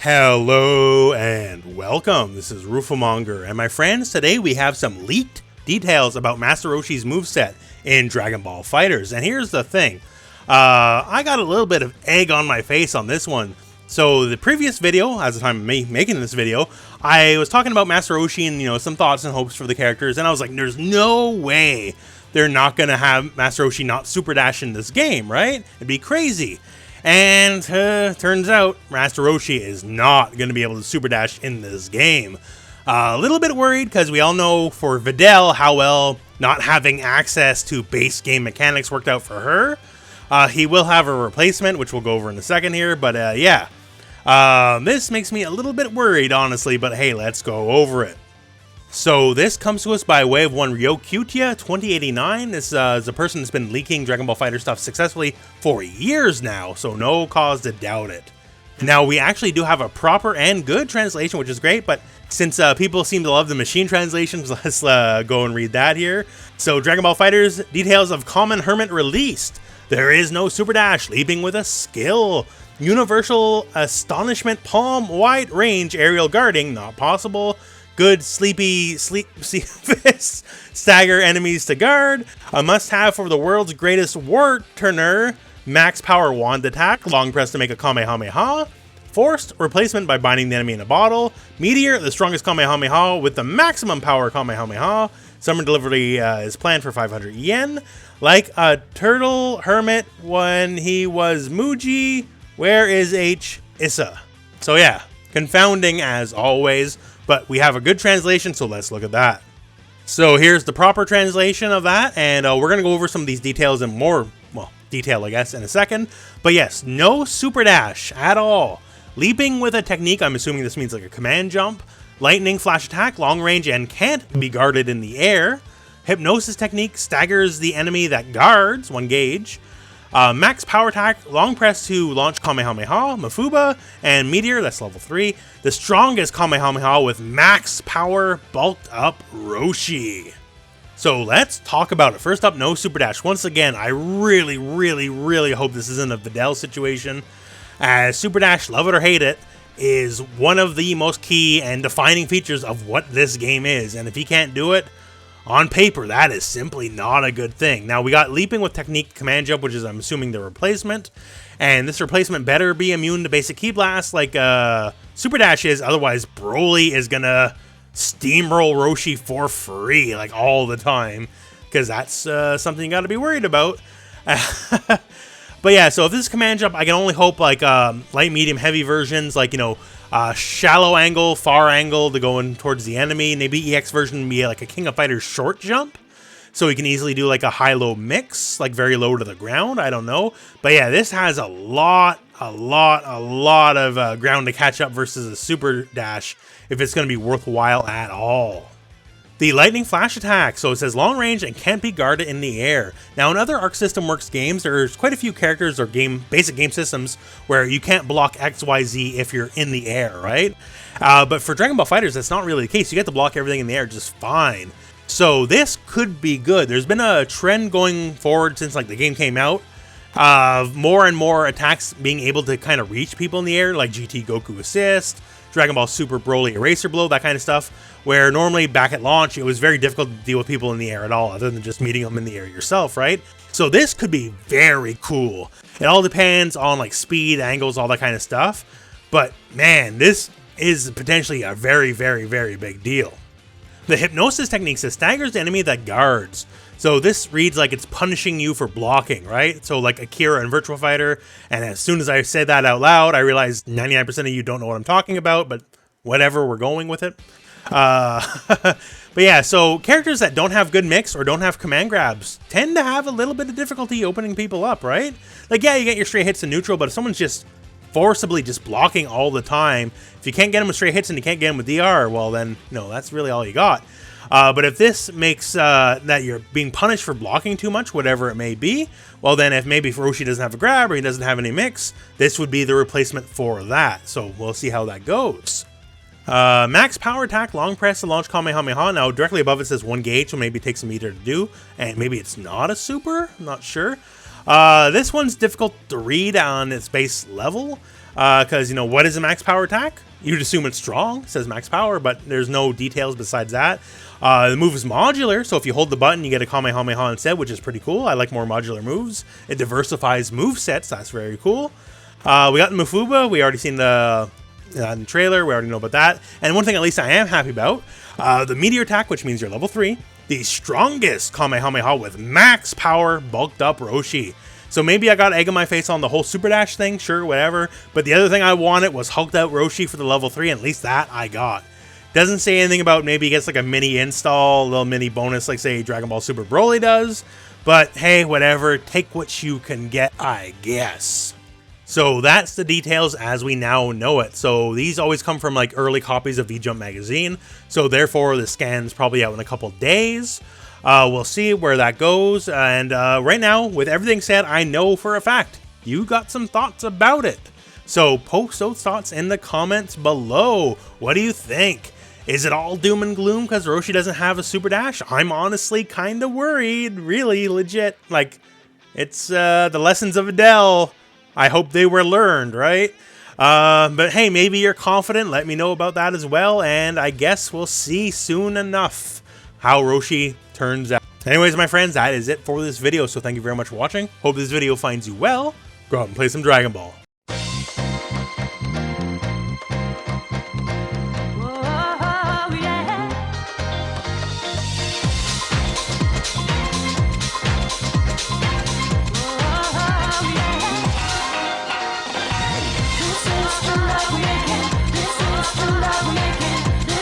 Hello and welcome. This is Rooflemonger, and my friends, today we have some leaked details about Master Roshi's moveset in Dragon Ball FighterZ. And here's the thing, I got a little bit of egg on my face on this one. So the previous video, as the time of me making this video, I was talking about Master Roshi and some thoughts and hopes for the characters, and I was like, there's no way they're not gonna have Master Roshi not super dash in this game, right? It'd be crazy. And turns out Master Roshi is not going to be able to super dash in this game. A little bit worried because we all know for Videl how well not having access to base game mechanics worked out for her. He will have a replacement, which we'll go over in a second here. But yeah, this makes me a little bit worried, honestly. But hey, let's go over it. So this comes to us by way of one Ryokutya2089. This is a person that's been leaking Dragon Ball FighterZ stuff successfully for years now, so no cause to doubt it. Now, we actually do have a proper and good translation, which is great, but since people seem to love the machine translations, let's go and read that here. So, Dragon Ball FighterZ, details of Common Hermit released. There is no super dash, leaping with a skill. Universal Astonishment Palm Wide Range Aerial Guarding, not possible. Good sleepy fist, stagger enemies to guard. A must-have for the world's greatest war turner. Max power wand attack, long press to make a Kamehameha. Forced replacement by binding the enemy in a bottle. Meteor, the strongest Kamehameha with the maximum power Kamehameha. Summer delivery is planned for 500 yen. Like a turtle hermit when he was Muji, where is H. Issa? So yeah, confounding as always. But we have a good translation, so let's look at that. So here's the proper translation of that, and we're going to go over some of these details in more, well, detail, I guess, in a second. But yes, no super dash at all. Leaping with a technique, I'm assuming this means like a command jump. Lightning flash attack, long range, and can't be guarded in the air. Hypnosis technique, staggers the enemy that guards, 1 gauge. Max power attack, long press to launch Kamehameha, Mafuba, and Meteor, that's level 3. The strongest Kamehameha with max power, bulked up Roshi. So let's talk about it. First up, no super dash. Once again, I really hope this isn't a Videl situation, as super dash, love it or hate it, is one of the most key and defining features of what this game is. And if he can't do it, on paper, that is simply not a good thing. Now, we got leaping with technique command jump, which is, I'm assuming, the replacement. And this replacement better be immune to basic ki blast like Super Dash is. Otherwise, Broly is going to steamroll Roshi for free, like, all the time. Because that's something you got to be worried about. But yeah, so if this is command jump, I can only hope, like, light, medium, heavy versions, like, shallow angle, far angle to go in towards the enemy. Maybe EX version would be like a King of Fighters short jump, so we can easily do like a high-low mix, like very low to the ground. I don't know, but yeah, this has a lot of ground to catch up versus a super dash if it's going to be worthwhile at all. The lightning flash attack, so it says long range and can't be guarded in the air. Now in other Arc System Works games, there's quite a few characters or basic game systems where you can't block XYZ if you're in the air, right? But for Dragon Ball FighterZ, that's not really the case. You get to block everything in the air just fine. So this could be good. There's been a trend going forward since like the game came out of more and more attacks being able to kind of reach people in the air, like GT Goku Assist, Dragon Ball Super Broly Eraser Blow, that kind of stuff, where normally back at launch, it was very difficult to deal with people in the air at all, other than just meeting them in the air yourself, right? So this could be very cool. It all depends on like speed, angles, all that kind of stuff. But man, this is potentially a very big deal. The hypnosis technique says staggers the enemy that guards. So this reads like it's punishing you for blocking, right? So like Akira and Virtua Fighter, and as soon as I said that out loud, I realized 99% of you don't know what I'm talking about, but whatever, we're going with it. But yeah, so characters that don't have good mix or don't have command grabs tend to have a little bit of difficulty opening people up, right? Like, yeah, you get your straight hits in neutral, but if someone's just forcibly just blocking all the time, if you can't get them with straight hits and you can't get them with DR, well then, that's really all you got. But if this makes that you're being punished for blocking too much, whatever it may be, well then if maybe Roshi doesn't have a grab or he doesn't have any mix, this would be the replacement for that. So we'll see how that goes. Max power attack, long press to launch Kamehameha. Now directly above it says 1 gauge, so maybe it takes a meter to do, and maybe it's not a super, I'm not sure. This one's difficult to read on its base level. Because, you know, what is a max power attack? You'd assume it's strong, it says max power, but there's no details besides that. The move is modular, so if you hold the button, you get a Kamehameha instead, which is pretty cool. I like more modular moves. It diversifies movesets, that's very cool. We got the Mufuba, we already seen the in the trailer, we already know about that. And one thing at least I am happy about, the Meteor attack, which means you're level 3, the strongest Kamehameha with max power, bulked up Roshi. So maybe I got egg on my face on the whole Superdash thing, sure, whatever. But the other thing I wanted was hulked out Roshi for the level 3, and at least that I got. Doesn't say anything about maybe he gets like a mini install, a little mini bonus like say Dragon Ball Super Broly does. But hey, whatever, take what you can get, I guess. So that's the details as we now know it. So these always come from like early copies of V-Jump magazine. So therefore the scan's probably out in a couple days. We'll see where that goes, and right now, with everything said, I know for a fact you got some thoughts about it. So post those thoughts in the comments below. What do you think? Is it all doom and gloom because Roshi doesn't have a Super Dash? I'm honestly kind of worried, really, legit. Like, it's the lessons of Videl. I hope they were learned, right? But hey, maybe you're confident. Let me know about that as well, and I guess we'll see soon enough how Roshi turns out. Anyways, my friends, that is it for this video. So thank you very much for watching. Hope this video finds you well. Go out and play some Dragon Ball.